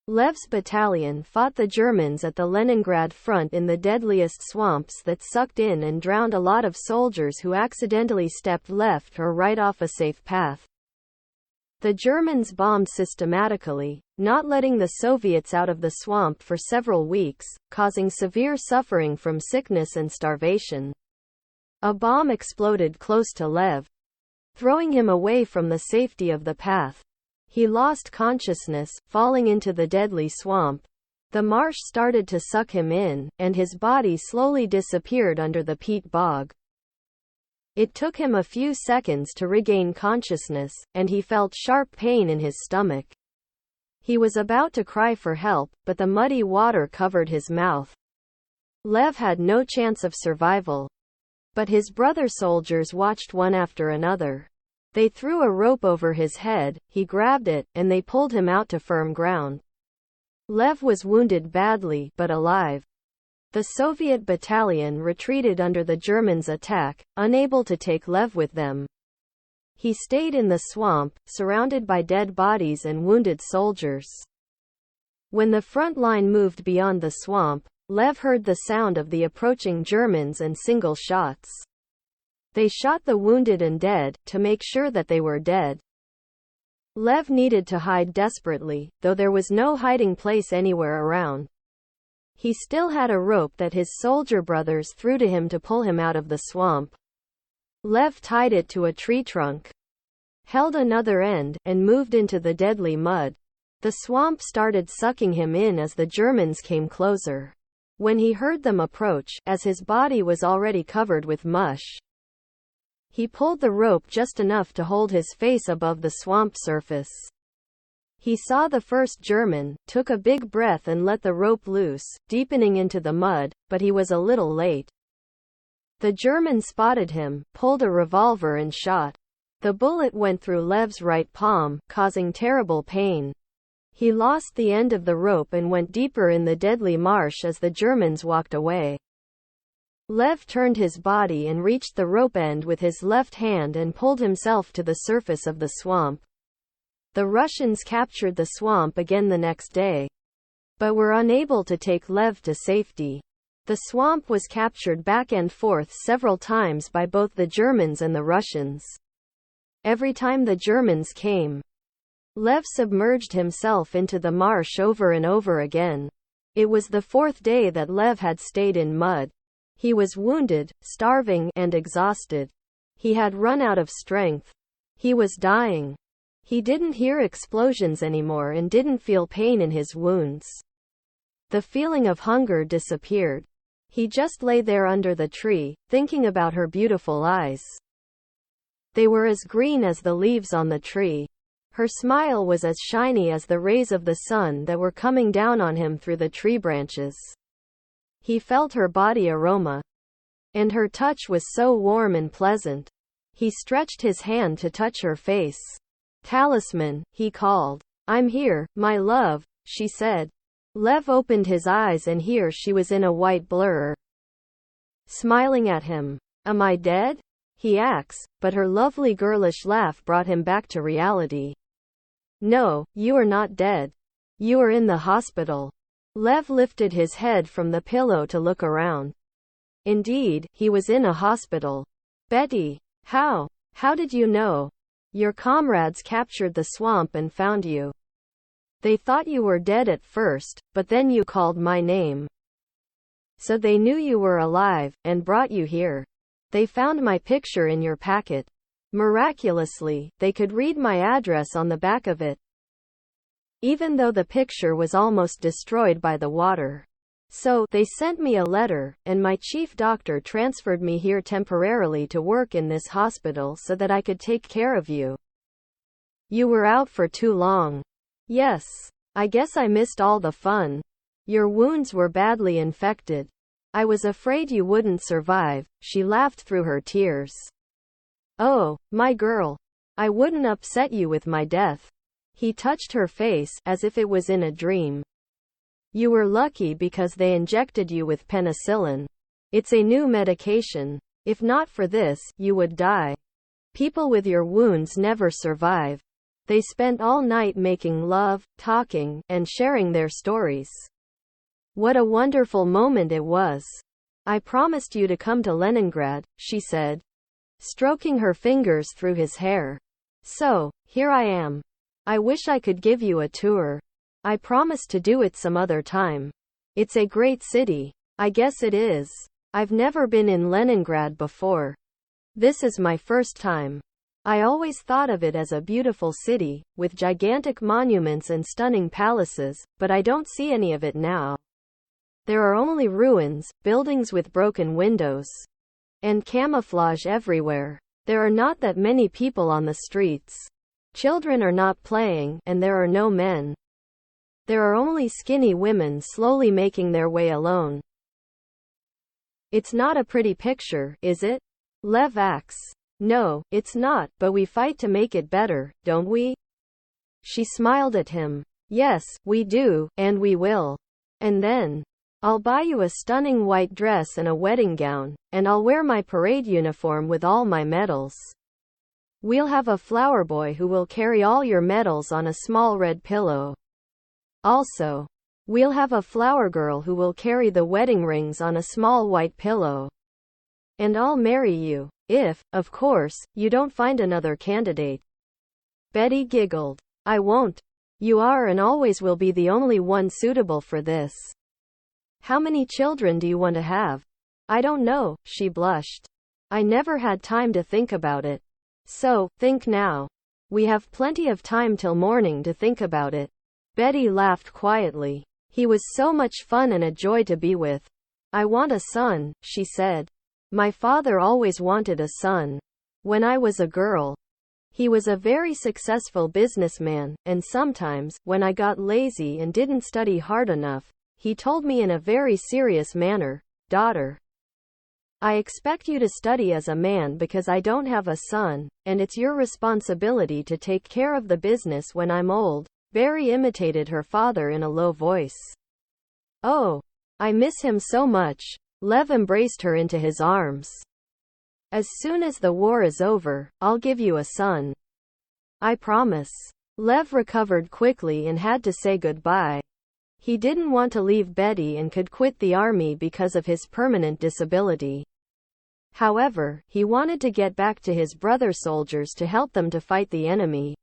Lev's battalion fought the Germans at the Leningrad front in the deadliest swamps that sucked in and drowned a lot of soldiers who accidentally stepped left or right off a safe path. The Germans bombed systematically, not letting the Soviets out of the swamp for several weeks, causing severe suffering from sickness and starvation. A bomb exploded close to Lev, throwing him away from the safety of the path. He lost consciousness, falling into the deadly swamp. The marsh started to suck him in, and his body slowly disappeared under the peat bog. It took him a few seconds to regain consciousness, and he felt sharp pain in his stomach. He was about to cry for help, but the muddy water covered his mouth. Lev had no chance of survival. But his brother soldiers watched one after another. They threw a rope over his head, he grabbed it, and they pulled him out to firm ground. Lev was wounded badly, but alive. The Soviet battalion retreated under the Germans' attack, unable to take Lev with them. He stayed in the swamp, surrounded by dead bodies and wounded soldiers. When the front line moved beyond the swamp, Lev heard the sound of the approaching Germans and single shots. They shot the wounded and dead, to make sure that they were dead. Lev needed to hide desperately, though there was no hiding place anywhere around. He still had a rope that his soldier brothers threw to him to pull him out of the swamp. Lev tied it to a tree trunk, held another end, and moved into the deadly mud. The swamp started sucking him in as the Germans came closer. When he heard them approach, as his body was already covered with mush, he pulled the rope just enough to hold his face above the swamp surface. He saw the first German, took a big breath and let the rope loose, deepening into the mud, but he was a little late. The German spotted him, pulled a revolver and shot. The bullet went through Lev's right palm, causing terrible pain. He lost the end of the rope and went deeper in the deadly marsh as the Germans walked away. Lev turned his body and reached the rope end with his left hand and pulled himself to the surface of the swamp. The Russians captured the swamp again the next day, but were unable to take Lev to safety. The swamp was captured back and forth several times by both the Germans and the Russians. Every time the Germans came, Lev submerged himself into the marsh over and over again. It was the fourth day that Lev had stayed in mud. He was wounded, starving, and exhausted. He had run out of strength. He was dying. He didn't hear explosions anymore and didn't feel pain in his wounds. The feeling of hunger disappeared. He just lay there under the tree, thinking about her beautiful eyes. They were as green as the leaves on the tree. Her smile was as shiny as the rays of the sun that were coming down on him through the tree branches. He felt her body aroma, and her touch was so warm and pleasant. He stretched his hand to touch her face. "Talisman," he called. "I'm here, my love," she said. Lev opened his eyes and here she was in a white blur, smiling at him. "Am I dead?" he asked, but her lovely girlish laugh brought him back to reality. "No, you are not dead. You are in the hospital." Lev lifted his head from the pillow to look around. Indeed, he was in a hospital. "Betty, how did you know? Your comrades captured the swamp and found you. They thought you were dead at first, but then you called my name. So they knew you were alive, and brought you here. They found my picture in your packet. Miraculously, they could read my address on the back of it, even though the picture was almost destroyed by the water. So, they sent me a letter, and my chief doctor transferred me here temporarily to work in this hospital so that I could take care of you. You were out for too long." "Yes. I guess I missed all the fun. Your wounds were badly infected. I was afraid you wouldn't survive," she laughed through her tears. "Oh, my girl. I wouldn't upset you with my death." He touched her face, as if it was in a dream. "You were lucky because they injected you with penicillin. It's a new medication. If not for this, you would die. People with your wounds never survive." They spent all night making love, talking, and sharing their stories. What a wonderful moment it was. I promised you to come to Leningrad, she said, stroking her fingers through his hair. So, here I am. I wish I could give you a tour. I promised to do it some other time. It's a great city. I guess it is. I've never been in Leningrad before. This is my first time. I always thought of it as a beautiful city, with gigantic monuments and stunning palaces, but I don't see any of it now. There are only ruins, buildings with broken windows, and camouflage everywhere. There are not that many people on the streets. Children are not playing, and there are no men. There are only skinny women slowly making their way alone. It's not a pretty picture, is it? Lev asks. No, it's not, but we fight to make it better, don't we? She smiled at him. Yes, we do, and we will. And then, I'll buy you a stunning white dress and a wedding gown, and I'll wear my parade uniform with all my medals. We'll have a flower boy who will carry all your medals on a small red pillow. Also, we'll have a flower girl who will carry the wedding rings on a small white pillow. And I'll marry you, if, of course, you don't find another candidate. Betty giggled. I won't. You are and always will be the only one suitable for this. How many children do you want to have? I don't know, she blushed. I never had time to think about it. So, think now. We have plenty of time till morning to think about it. Betty laughed quietly. He was so much fun and a joy to be with. I want a son, she said. My father always wanted a son. When I was a girl. He was a very successful businessman, and sometimes, when I got lazy and didn't study hard enough, he told me in a very serious manner, daughter, I expect you to study as a man because I don't have a son, and it's your responsibility to take care of the business when I'm old. Barry imitated her father in a low voice. Oh, I miss him so much. Lev embraced her into his arms. As soon as the war is over, I'll give you a son. I promise. Lev recovered quickly and had to say goodbye. He didn't want to leave Betty and could quit the army because of his permanent disability. However, he wanted to get back to his brother soldiers to help them to fight the enemy.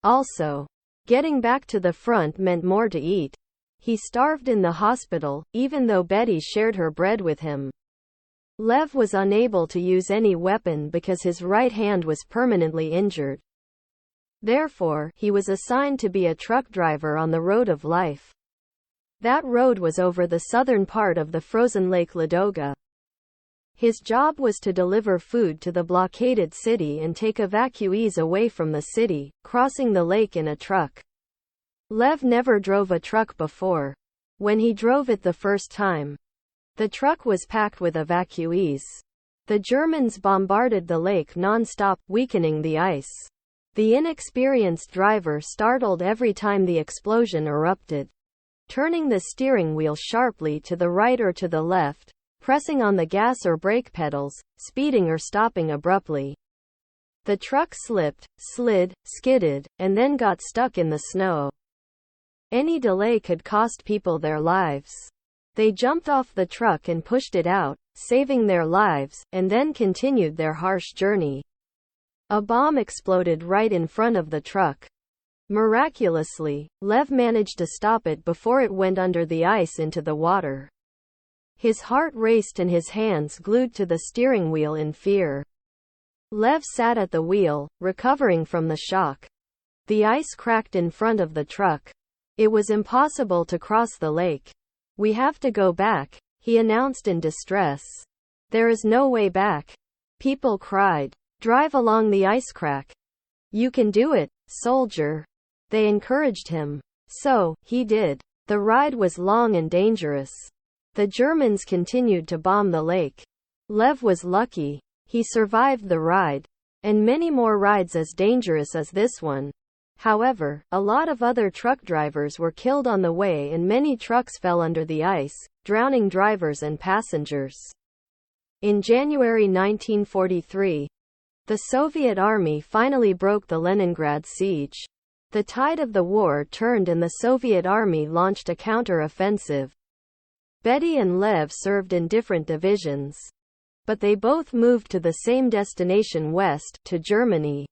Also, getting back to the front meant more to eat. He starved in the hospital, even though Betty shared her bread with him. Lev was unable to use any weapon because his right hand was permanently injured. Therefore, he was assigned to be a truck driver on the road of life. That road was over the southern part of the frozen Lake Ladoga. His job was to deliver food to the blockaded city and take evacuees away from the city, crossing the lake in a truck. Lev never drove a truck before. When he drove it the first time, the truck was packed with evacuees. The Germans bombarded the lake non-stop, weakening the ice. The inexperienced driver startled every time the explosion erupted, turning the steering wheel sharply to the right or to the left, pressing on the gas or brake pedals, speeding or stopping abruptly. The truck slipped, slid, skidded, and then got stuck in the snow. Any delay could cost people their lives. They jumped off the truck and pushed it out, saving their lives, and then continued their harsh journey. A bomb exploded right in front of the truck. Miraculously, Lev managed to stop it before it went under the ice into the water. His heart raced and his hands glued to the steering wheel in fear. Lev sat at the wheel, recovering from the shock. The ice cracked in front of the truck. It was impossible to cross the lake. We have to go back, he announced in distress. There is no way back. People cried. Drive along the ice crack. You can do it, soldier. They encouraged him. So, he did. The ride was long and dangerous. The Germans continued to bomb the lake. Lev was lucky. He survived the ride. And many more rides as dangerous as this one. However, a lot of other truck drivers were killed on the way and many trucks fell under the ice, drowning drivers and passengers. In January 1943, The Soviet army finally broke the Leningrad siege. The tide of the war turned and the Soviet army launched a counter-offensive. Betty and Lev served in different divisions, but they both moved to the same destination west, to Germany.